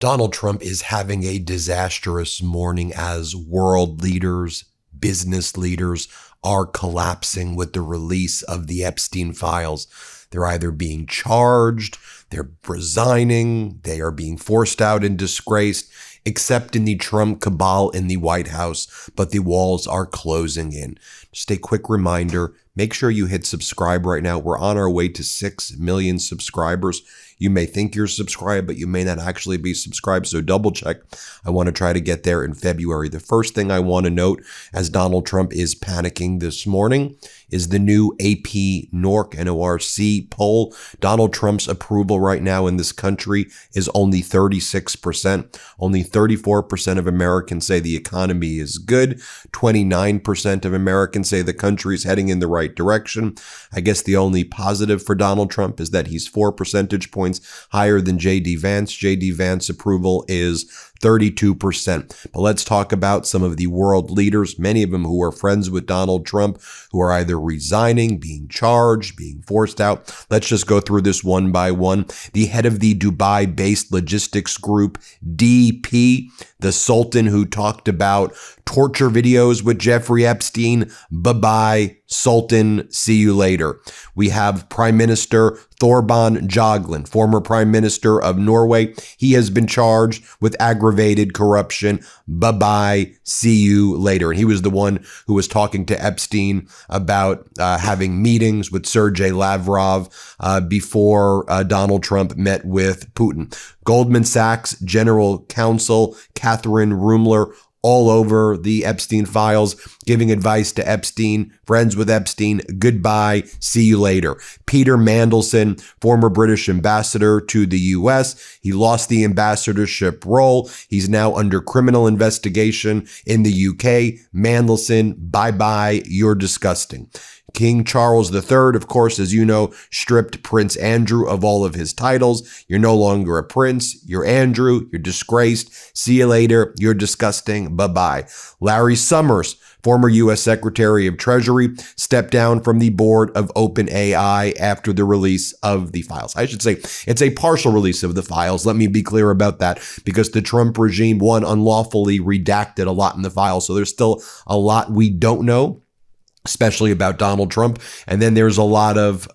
Donald Trump is having a disastrous morning as world leaders, business leaders are collapsing with the release of the Epstein files. They're either being charged, they're resigning, they are being forced out and disgraced, except in the Trump cabal in the White House, but the walls are closing in. Just a quick reminder, make sure you hit subscribe right now. We're on our way to 6 million subscribers. You may think you're subscribed, but you may not actually be subscribed, so double check. I want to try to get there in February. The first thing I want to note as Donald Trump is panicking this morning is the new AP NORC poll. Donald Trump's approval right now in this country is only 36%. Only 34% of Americans say the economy is good. 29% of Americans say the country is heading in the right direction. I guess the only positive for Donald Trump is that he's 4 percentage points higher than J.D. Vance. J.D. Vance approval is 32%. But let's talk about some of the world leaders, many of them who are friends with Donald Trump, who are either resigning, being charged, being forced out. Let's just go through this one by one. The head of the Dubai-based logistics group, DP, the Sultan who talked about torture videos with Jeffrey Epstein. Bye-bye, Sultan. See you later. We have Prime Minister Thorbjørn Jagland, former Prime Minister of Norway. He has been charged with aggravated corruption. Bye-bye. See you later. And he was the one who was talking to Epstein about having meetings with Sergei Lavrov before Donald Trump met with Putin. Goldman Sachs General Counsel Catherine Rumler all over the Epstein files, giving advice to Epstein, friends with Epstein, goodbye, see you later. Peter Mandelson, former British ambassador to the U.S., he lost the ambassadorship role. He's now under criminal investigation in the U.K. Mandelson, bye-bye, you're disgusting. King Charles III, of course, as you know, stripped Prince Andrew of all of his titles. You're no longer a prince. You're Andrew. You're disgraced. See you later. You're disgusting. Bye-bye. Larry Summers, former U.S. Secretary of Treasury, stepped down from the board of OpenAI after the release of the files. I should say it's a partial release of the files. Let me be clear about that, because the Trump regime, one, unlawfully redacted a lot in the files. So there's still a lot we don't know, especially about Donald Trump. And then there's a lot of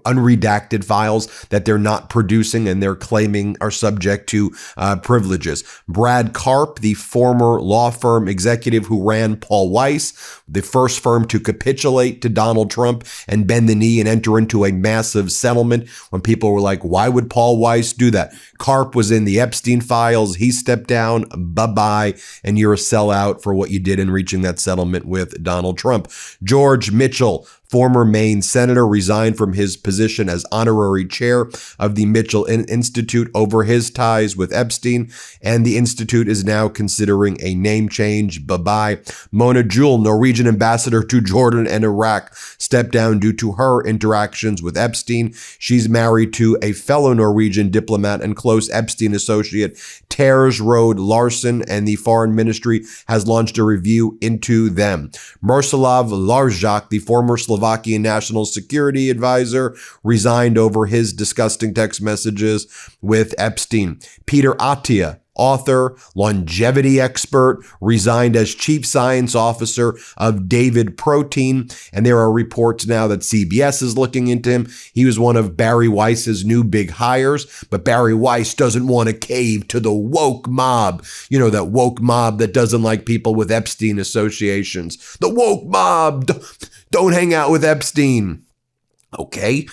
unredacted files that they're not producing and they're claiming are subject to privileges. Brad Karp, the former law firm executive who ran Paul Weiss, the first firm to capitulate to Donald Trump and bend the knee and enter into a massive settlement when people were like, why would Paul Weiss do that? Karp was in the Epstein files. He stepped down. Bye-bye. And you're a sellout for what you did in reaching that settlement with Donald Trump. George Mitchell, former Maine senator, resigned from his position as honorary chair of the Mitchell Institute over his ties with Epstein, and the institute is now considering a name change. Bye-bye. Mona Jewel, Norwegian ambassador to Jordan and Iraq, stepped down due to her interactions with Epstein. She's married to a fellow Norwegian diplomat and close Epstein associate, Ters Road Larson, and the foreign ministry has launched a review into them. Miroslav Laržák, the former Slovakian national security advisor, resigned over his disgusting text messages with Epstein. Peter Attia, author, longevity expert, resigned as chief science officer of David Protein. And there are reports now that CBS is looking into him. He was one of Barry Weiss's new big hires, but Barry Weiss doesn't want to cave to the woke mob. You know, that woke mob that doesn't like people with Epstein associations. The woke mob, don't hang out with Epstein. Okay.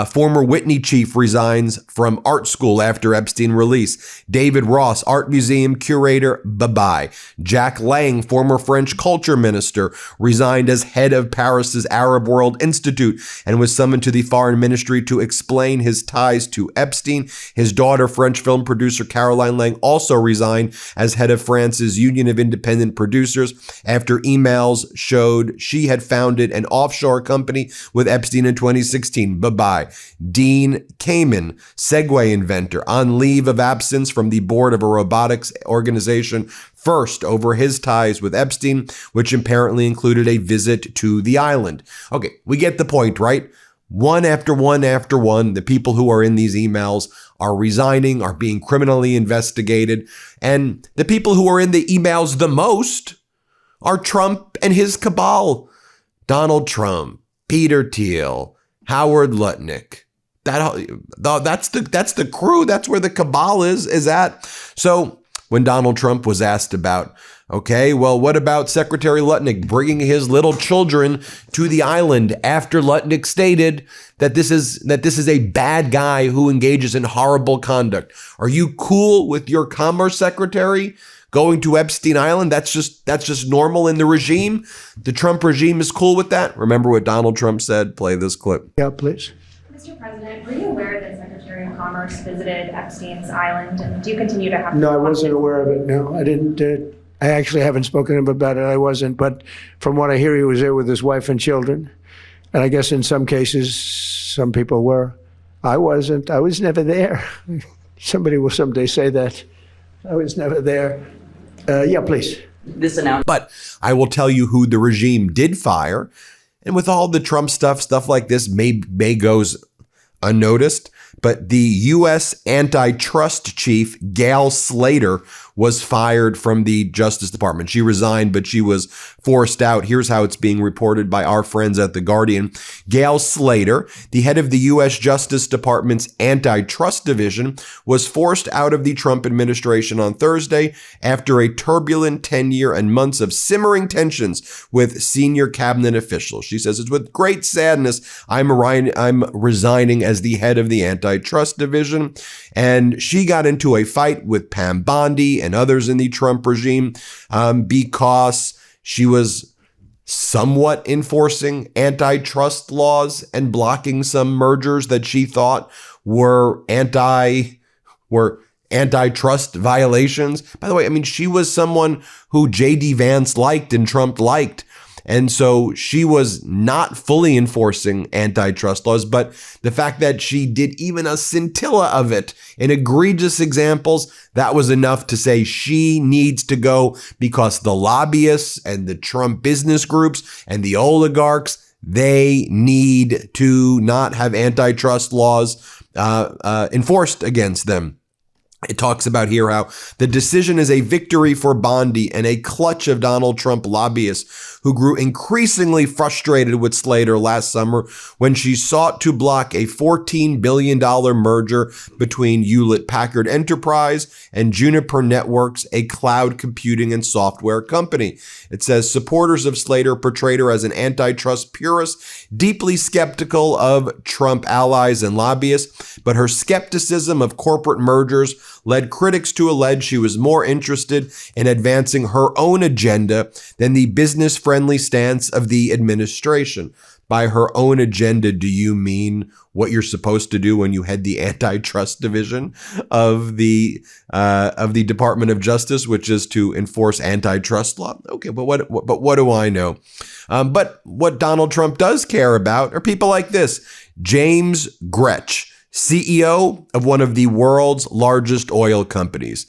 Former Whitney chief resigns from art school after Epstein release. David Ross, art museum curator, bye-bye. Jack Lang, former French culture minister, resigned as head of Paris's Arab World Institute and was summoned to the foreign ministry to explain his ties to Epstein. His daughter, French film producer Caroline Lang, also resigned as head of France's Union of Independent Producers after emails showed she had founded an offshore company with Epstein in 2016. Bye-bye. Dean Kamen, Segway inventor, on leave of absence from the board of a robotics organization, first over his ties with Epstein, which apparently included a visit to the island. Okay, we get the point, right? one after one after one, the people who are in these emails are resigning, are being criminally investigated. And the people who are in the emails the most are Trump and his cabal. Donald Trump, Peter Thiel, Howard Lutnick. That's the crew. That's where the cabal is at. So when Donald Trump was asked about, okay, well, what about Secretary Lutnick bringing his little children to the island after Lutnick stated that this is a bad guy who engages in horrible conduct? Are you cool with your Commerce Secretary going to Epstein Island? That's just normal in the regime. The Trump regime is cool with that. Remember what Donald Trump said? Play this clip. Yeah, please. Mr. President, were you aware that Secretary of Commerce visited Epstein's island, and do you continue to have? No, I wasn't aware of it. No, I didn't. I actually haven't spoken to him about it. I wasn't. But from what I hear, he was there with his wife and children. And I guess in some cases, some people were. I wasn't. I was never there. Somebody will someday say that. I was never there. Yeah, please. But I will tell you who the regime did fire. And with all the Trump stuff like this may goes unnoticed, but the U.S. antitrust chief, Gail Slater, was fired from the Justice Department. She resigned, but she was forced out. Here's how it's being reported by our friends at The Guardian. Gail Slater, the head of the U.S. Justice Department's antitrust division, was forced out of the Trump administration on Thursday after a turbulent 10-year and months of simmering tensions with senior cabinet officials. She says, it's with great sadness I'm resigning as the head of the antitrust division. And she got into a fight with Pam Bondi and others in the Trump regime because she was somewhat enforcing antitrust laws and blocking some mergers that she thought were antitrust violations. By the way, I mean, she was someone who J.D. Vance liked and Trump liked. And so she was not fully enforcing antitrust laws, but the fact that she did even a scintilla of it in egregious examples, that was enough to say she needs to go because the lobbyists and the Trump business groups and the oligarchs, they need to not have antitrust laws enforced against them. It talks about here how the decision is a victory for Bondi and a clutch of Donald Trump lobbyists who grew increasingly frustrated with Slater last summer when she sought to block a $14 billion merger between Hewlett-Packard Enterprise and Juniper Networks, a cloud computing and software company. It says supporters of Slater portrayed her as an antitrust purist, deeply skeptical of Trump allies and lobbyists, but her skepticism of corporate mergers led critics to allege she was more interested in advancing her own agenda than the business-friendly stance of the administration. By her own agenda, do you mean what you're supposed to do when you head the antitrust division of the Department of Justice, which is to enforce antitrust law? Okay, but what do I know? But what Donald Trump does care about are people like this: James Gretsch, CEO of one of the world's largest oil companies.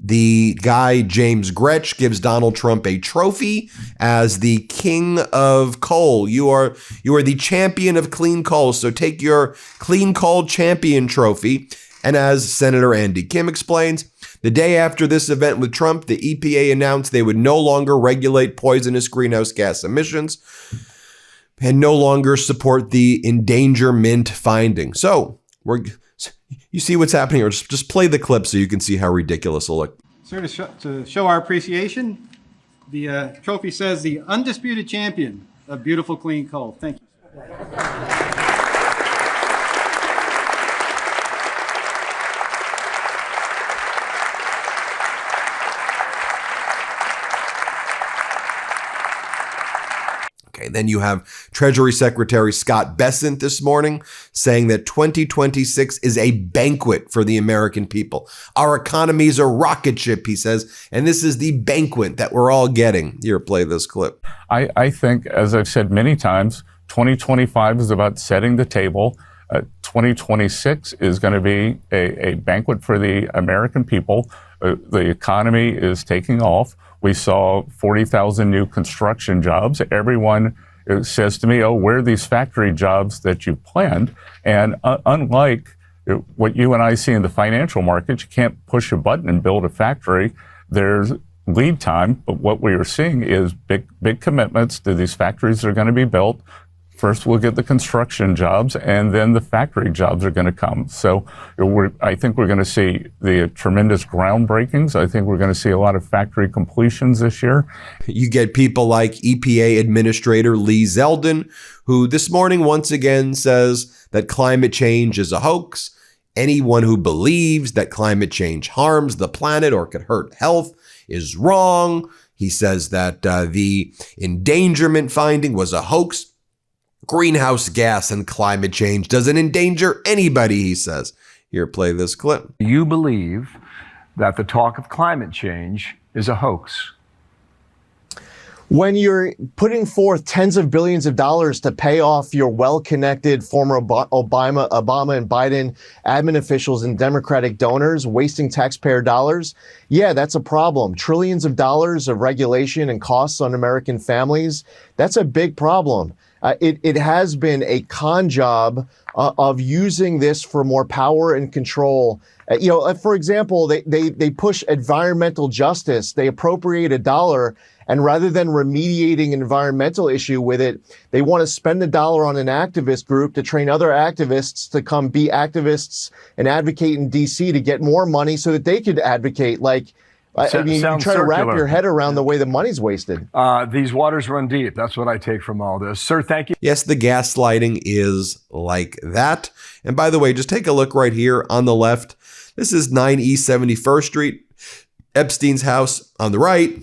The guy, James Gretsch, gives Donald Trump a trophy as the king of coal. You are the champion of clean coal. So take your clean coal champion trophy. And as Senator Andy Kim explains, the day after this event with Trump, the EPA announced they would no longer regulate poisonous greenhouse gas emissions and no longer support the endangerment finding. So you see what's happening here. Just play the clip so you can see how ridiculous it'll look. Sir, to show our appreciation, the trophy says the undisputed champion of beautiful clean coal. Thank you. Okay, then you have Treasury Secretary Scott Bessent this morning saying that 2026 is a banquet for the American people. Our economy is a rocket ship, he says, and this is the banquet that we're all getting. Here, play this clip. I think, as I've said many times, 2025 is about setting the table. 2026 is going to be a banquet for the American people. The economy is taking off. We saw 40,000 new construction jobs. Everyone it says to me, oh, where are these factory jobs that you planned? And unlike what you and I see in the financial markets, you can't push a button and build a factory. There's lead time, but what we are seeing is big commitments to these factories that are going to be built. First, we'll get the construction jobs, and then the factory jobs are going to come. So I think we're going to see the tremendous groundbreakings. I think we're going to see a lot of factory completions this year. You get people like EPA Administrator Lee Zeldin, who this morning once again says that climate change is a hoax. Anyone who believes that climate change harms the planet or could hurt health is wrong. He says that the endangerment finding was a hoax. Greenhouse gas and climate change doesn't endanger anybody, he says. Here, play this clip. You believe that the talk of climate change is a hoax. When you're putting forth tens of billions of dollars to pay off your well-connected former Obama and Biden admin officials and Democratic donors, wasting taxpayer dollars, yeah, that's a problem. Trillions of dollars of regulation and costs on American families, that's a big problem. It has been a con job of using this for more power and control. For example, they push environmental justice. They appropriate $1, and rather than remediating an environmental issue with it, they want to spend $1 on an activist group to train other activists to come be activists and advocate in D.C. to get more money so that they could advocate. You try to wrap your head around the way the money's wasted. These waters run deep. That's what I take from all this. Sir, thank you. Yes, the gaslighting is like that. And by the way, just take a look right here on the left. This is 9 East 71st Street, Epstein's house on the right.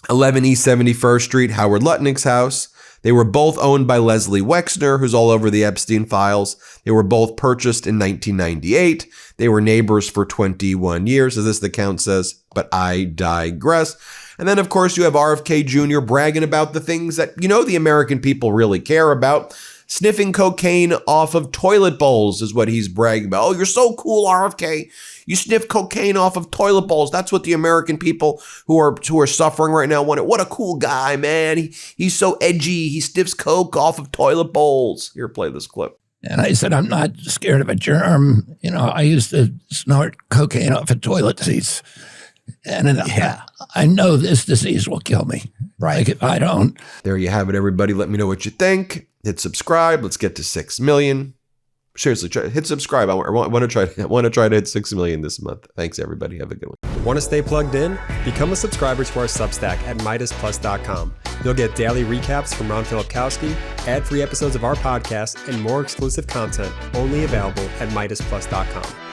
11 East 71st Street, Howard Lutnick's house. They were both owned by Leslie Wexner, who's all over the Epstein files. They were both purchased in 1998. They were neighbors for 21 years, as this account says, but I digress. And then, of course, you have RFK Jr. bragging about the things that, the American people really care about. Sniffing cocaine off of toilet bowls is what he's bragging about. Oh, you're so cool, RFK. You sniff cocaine off of toilet bowls. That's what the American people who are suffering right now want. What a cool guy, man. He's so edgy. He sniffs coke off of toilet bowls. Here, play this clip. And I said, I'm not scared of a germ. I used to snort cocaine off of toilet seats. And I know this disease will kill me. Right. If I don't. There you have it, everybody. Let me know what you think. Hit subscribe. Let's get to 6 million. Seriously, hit subscribe. I want to try to hit 6 million this month. Thanks, everybody. Have a good one. Want to stay plugged in? Become a subscriber to our Substack at MeidasPlus.com. You'll get daily recaps from Ron Filipkowski, ad-free episodes of our podcast, and more exclusive content only available at MeidasPlus.com.